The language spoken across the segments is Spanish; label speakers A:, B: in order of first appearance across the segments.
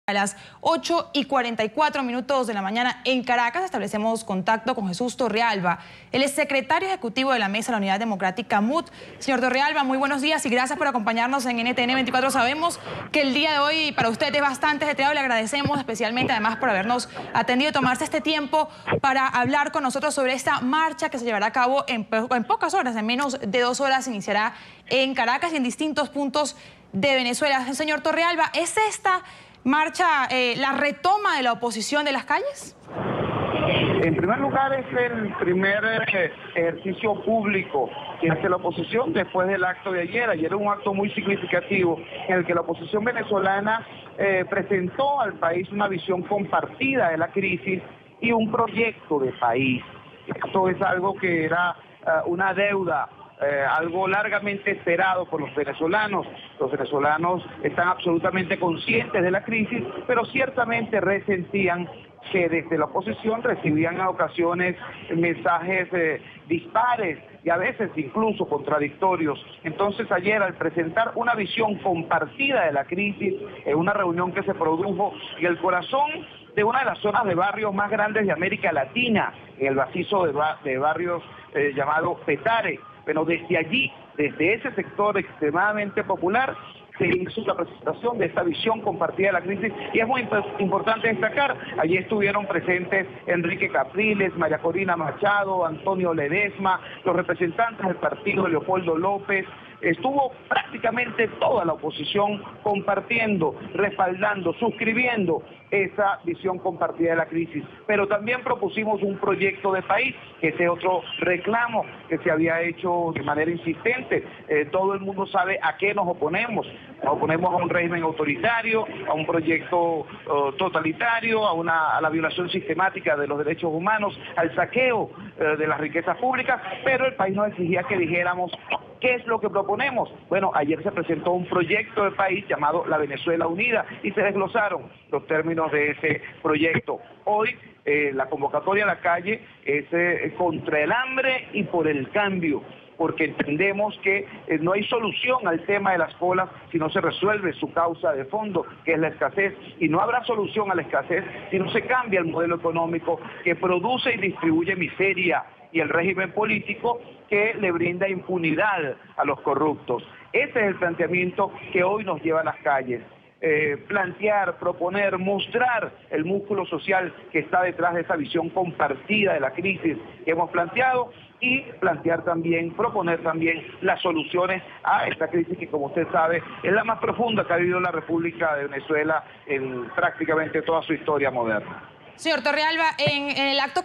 A: A las 8:44 de la mañana en Caracas establecemos contacto con Jesús Torrealba. Él es secretario ejecutivo de la Mesa de la Unidad Democrática MUD. Señor Torrealba, muy buenos días y gracias por acompañarnos en NTN 24. Sabemos que el día de hoy para usted es bastante ajetreado. Le agradecemos especialmente además por habernos atendido y tomarse este tiempo para hablar con nosotros sobre esta marcha que se llevará a cabo en pocas horas, en menos de 2 horas, iniciará en Caracas y en distintos puntos de Venezuela. Señor Torrealba, ¿es esta marcha la retoma de la oposición de las calles?
B: En primer lugar, es el primer ejercicio público que hace la oposición después del acto de ayer. Ayer era un acto muy significativo en el que la oposición venezolana presentó al país una visión compartida de la crisis y un proyecto de país. Esto es algo que era una deuda, algo largamente esperado por los venezolanos. Los venezolanos están absolutamente conscientes de la crisis, pero ciertamente resentían que desde la oposición recibían en ocasiones mensajes dispares y a veces incluso contradictorios. Entonces ayer, al presentar una visión compartida de la crisis, en una reunión que se produjo en el corazón de una de las zonas de barrios más grandes de América Latina, en el macizo de barrios llamado Petare. Pero desde allí, desde ese sector extremadamente popular, se hizo la presentación de esta visión compartida de la crisis y es muy importante destacar, allí estuvieron presentes Enrique Capriles, María Corina Machado, Antonio Ledesma, los representantes del partido de Leopoldo López. Estuvo prácticamente toda la oposición compartiendo, respaldando, suscribiendo esa visión compartida de la crisis. Pero también propusimos un proyecto de país, que ese otro reclamo que se había hecho de manera insistente. Todo el mundo sabe a qué nos oponemos. Nos oponemos a un régimen autoritario, a un proyecto totalitario, a la violación sistemática de los derechos humanos, al saqueo de las riquezas públicas, pero el país nos exigía que dijéramos ¿qué es lo que proponemos? Bueno, ayer se presentó un proyecto de país llamado La Venezuela Unida y se desglosaron los términos de ese proyecto. Hoy la convocatoria a la calle es contra el hambre y por el cambio, porque entendemos que no hay solución al tema de las colas si no se resuelve su causa de fondo, que es la escasez, y no habrá solución a la escasez si no se cambia el modelo económico que produce y distribuye miseria y el régimen político que le brinda impunidad a los corruptos. Ese es el planteamiento que hoy nos lleva a las calles. Plantear, proponer, mostrar el músculo social que está detrás de esa visión compartida de la crisis que hemos planteado y plantear también, proponer también las soluciones a esta crisis que, como usted sabe, es la más profunda que ha vivido la República de Venezuela en prácticamente toda su historia moderna.
A: Señor Torrealba, en el acto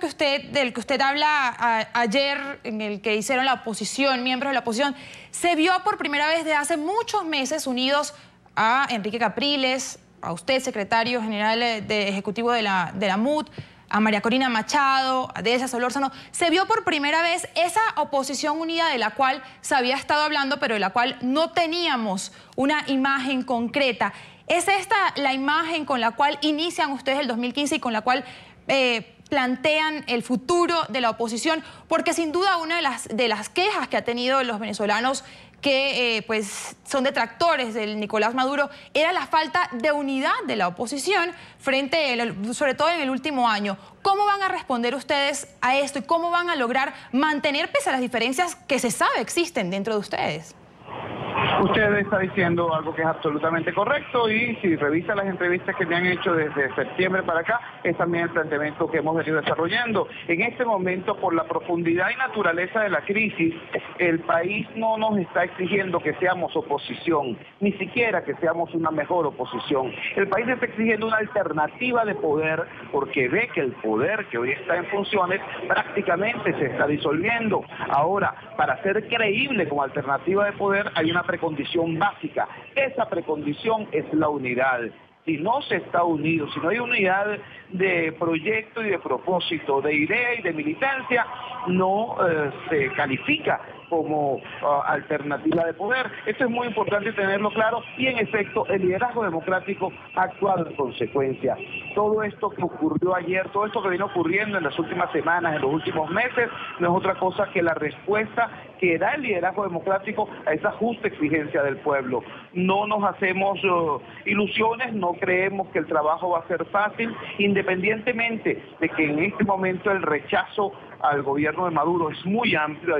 A: del que usted habla ayer, en el que hicieron la oposición, miembros de la oposición, se vio por primera vez desde hace muchos meses unidos a Enrique Capriles, a usted, secretario general ejecutivo de la MUD, a María Corina Machado, a Delsa Solórzano. Se vio por primera vez esa oposición unida de la cual se había estado hablando, pero de la cual no teníamos una imagen concreta. ¿Es esta la imagen con la cual inician ustedes el 2015 y con la cual plantean el futuro de la oposición? Porque sin duda una de las quejas que ha tenido los venezolanos que pues son detractores del Nicolás Maduro era la falta de unidad de la oposición sobre todo en el último año. ¿Cómo van a responder ustedes a esto y cómo van a lograr mantener, pese a las diferencias que se sabe existen dentro de ustedes?
B: Usted está diciendo algo que es absolutamente correcto y si revisa las entrevistas que me han hecho desde septiembre para acá, es también el planteamiento que hemos venido desarrollando. En este momento, por la profundidad y naturaleza de la crisis, el país no nos está exigiendo que seamos oposición, ni siquiera que seamos una mejor oposición. El país está exigiendo una alternativa de poder porque ve que el poder que hoy está en funciones prácticamente se está disolviendo. Ahora, para ser creíble como alternativa de poder hay una precondición básica. Esa precondición es la unidad. Si no se está unido, si no hay unidad de proyecto y de propósito, de idea y de militancia, no se califica como alternativa de poder. Esto es muy importante tenerlo claro y en efecto el liderazgo democrático ha actuado en consecuencia. Todo esto que ocurrió ayer, todo esto que viene ocurriendo en las últimas semanas, en los últimos meses, no es otra cosa que la respuesta que da el liderazgo democrático a esa justa exigencia del pueblo. No nos hacemos ilusiones, no creemos que el trabajo va a ser fácil, independientemente de que en este momento el rechazo al gobierno de Maduro es muy amplio.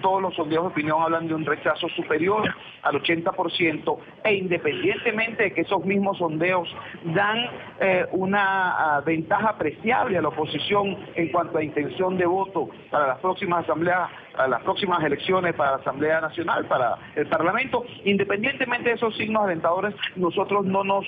B: Todos los sondeos de opinión hablan de un rechazo superior al 80%, e independientemente de que esos mismos sondeos dan una ventaja apreciable a la oposición en cuanto a intención de voto para las próximas asambleas, a las próximas elecciones para la Asamblea Nacional, para el Parlamento, independientemente de esos signos alentadores, nosotros no nos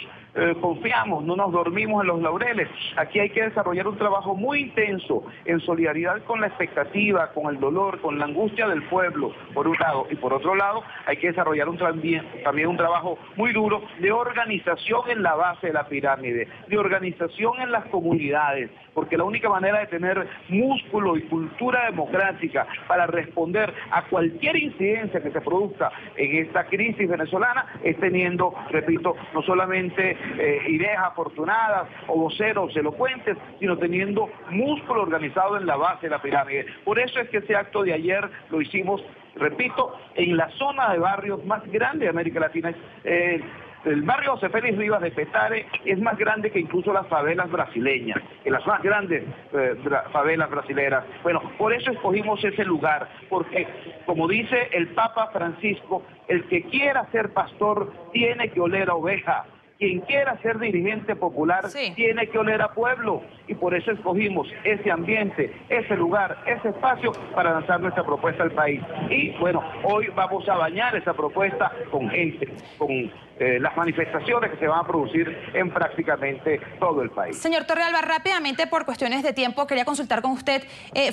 B: confiamos, no nos dormimos en los laureles. Aquí hay que desarrollar un trabajo muy intenso en solidaridad con la expectativa, con el dolor, con la angustia del pueblo, por un lado, y por otro lado hay que desarrollar también un trabajo muy duro de organización en la base de la pirámide, de organización en las comunidades, porque la única manera de tener músculo y cultura democrática para responder a cualquier incidencia que se produzca en esta crisis venezolana es teniendo, repito, no solamente ideas afortunadas o voceros elocuentes, sino teniendo músculo organizado en la base de la pirámide. Por eso es que ese acto de ayer lo hicimos, repito, en la zona de barrios más grande de América Latina. El barrio José Félix Rivas de Petare es más grande que incluso las favelas brasileñas, que las más grandes favelas brasileras. Bueno, por eso escogimos ese lugar, porque como dice el Papa Francisco, el que quiera ser pastor tiene que oler a oveja. Quien quiera ser dirigente popular tiene que oler a pueblo, y por eso escogimos ese ambiente, ese lugar, ese espacio para lanzar nuestra propuesta al país. Y bueno, hoy vamos a bañar esa propuesta con gente, con las manifestaciones que se van a producir en prácticamente todo el país.
A: Señor Torrealba, rápidamente por cuestiones de tiempo quería consultar con usted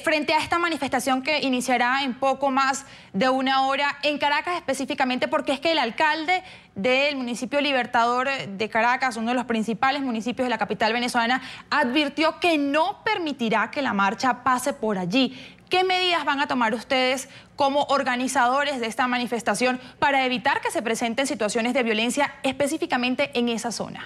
A: frente a esta manifestación que iniciará en poco más de una hora en Caracas específicamente, porque es que el alcalde del municipio Libertador de Caracas, uno de los principales municipios de la capital venezolana, advirtió que no permitirá que la marcha pase por allí. ¿Qué medidas van a tomar ustedes como organizadores de esta manifestación para evitar que se presenten situaciones de violencia específicamente en esa zona?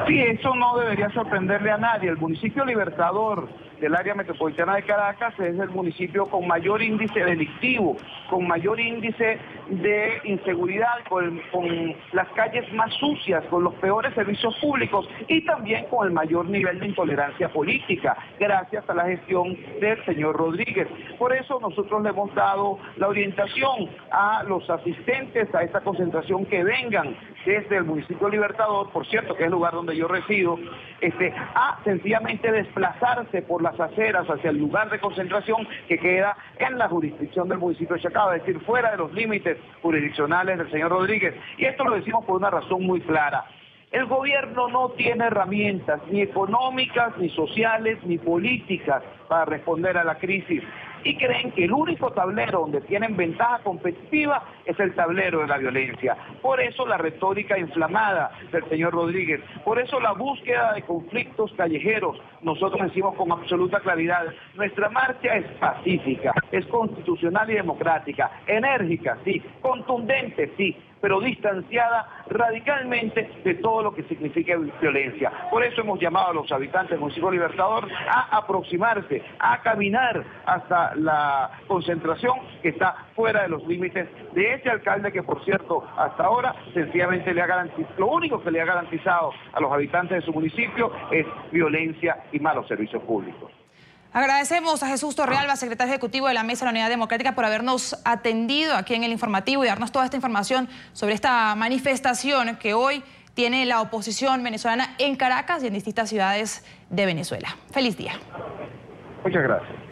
B: Sí, eso no debería sorprenderle a nadie. El municipio Libertador del área metropolitana de Caracas es el municipio con mayor índice delictivo, con mayor índice de inseguridad, con las calles más sucias, con los peores servicios públicos y también con el mayor nivel de intolerancia política, gracias a la gestión del señor Rodríguez. Por eso nosotros le hemos dado la orientación a los asistentes a esta concentración que vengan desde el municipio Libertador, por cierto, que es el lugar donde yo resido, a sencillamente desplazarse por las aceras hacia el lugar de concentración que queda en la jurisdicción del municipio de Chacao, es decir, fuera de los límites jurisdiccionales del señor Rodríguez. Y esto lo decimos por una razón muy clara. El gobierno no tiene herramientas ni económicas, ni sociales, ni políticas para responder a la crisis. Y creen que el único tablero donde tienen ventaja competitiva es el tablero de la violencia. Por eso la retórica inflamada del señor Rodríguez, por eso la búsqueda de conflictos callejeros. Nosotros decimos con absoluta claridad, nuestra marcha es pacífica, es constitucional y democrática, enérgica, sí, contundente, sí, pero distanciada radicalmente de todo lo que significa violencia. Por eso hemos llamado a los habitantes del municipio Libertador a aproximarse, a caminar hasta la concentración que está fuera de los límites de ese alcalde que, por cierto, hasta ahora sencillamente le ha garantizado, lo único que le ha garantizado a los habitantes de su municipio es violencia y malos servicios públicos.
A: Agradecemos a Jesús Torrealba, secretario ejecutivo de la Mesa de la Unidad Democrática, por habernos atendido aquí en el informativo y darnos toda esta información sobre esta manifestación que hoy tiene la oposición venezolana en Caracas y en distintas ciudades de Venezuela. Feliz día.
B: Muchas gracias.